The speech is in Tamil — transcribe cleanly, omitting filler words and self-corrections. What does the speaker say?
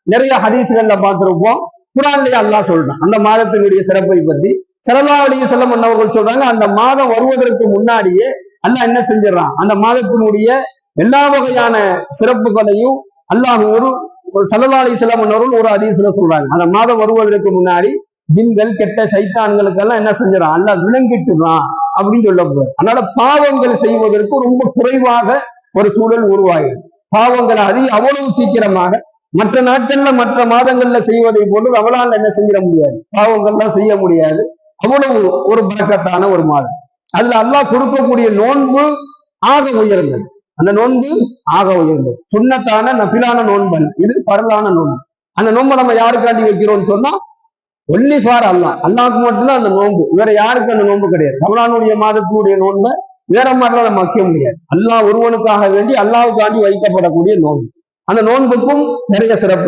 நிறைய ஹதீஸ்கள்ல பார்த்திருப்போம். குர்ஆன்லயே அல்லாஹ் சொல்றான் அந்த மாதத்தினுடைய சிறப்பை பத்தி. ஸல்லல்லாஹு அலைஹி வஸல்லம் அவர்கள் சொல்றாங்க, அந்த மாதம் வருவதற்கு முன்னாடியே அல்லாஹ் என்ன செஞ்சிடறான், அந்த மாதத்தினுடைய எல்லா வகையான சிறப்புகளையும் அல்லாஹ் ஸல்லல்லாஹு அலைஹி வஸல்லம் அவர்கள் ஒரு ஹதீஸ்ல சொல்றாங்க. அந்த மாதம் வருவதற்கு முன்னாடி ஜின்கள் கெட்ட சைத்தான்களுக்கெல்லாம் என்ன செஞ்சிடறான், அல்லாஹ் விளங்கிட்டுறான் அப்படின்னு சொல்லப்படுது. அதனால பாவங்கள் செய்வதற்கு ரொம்ப குறைவாக ஒரு சூழல் உருவாகும். பாவங்களை அவ்வளவு சீக்கிரமாக மற்ற நாட்கள்ல மற்ற மாதங்கள்ல செய்வதை போன்று அவளால் என்ன செஞ்சிட முடியாது, பாவங்கள்லாம் செய்ய முடியாது. அவ்வளவு ஒரு பரக்கத்தான ஒரு மாதம். அதுல அல்லாஹ் கொடுக்கக்கூடிய நோன்பு ஆக உயர்ந்தது. அந்த நோன்பு ஆக உயர்ந்தது. சுன்னத்தான நஃபிலான நோன்பல், இது பரலான நோன்பு. அந்த நோன்பை நம்ம யாருக்காண்டி வைக்கிறோம்னு சொன்னா ஒன்லி ஃபார் அல்லாஹ், அல்லாஹ்க்கு மட்டும்தான் அந்த நோன்பு, வேற யாருக்கு அந்த நோன்பு கிடையாது. ரமலானுடைய மாதத்தினுடைய நோன்பை வேற மாதிரிலாம் நம்ம வைக்க முடியாது. அல்லாஹ் ஒருவனுக்காக வேண்டி அல்லாஹ்வுக்காண்டி வைக்கப்படக்கூடிய நோன்பு. அந்த நோன்புக்கும் நிறைய சிறப்பு.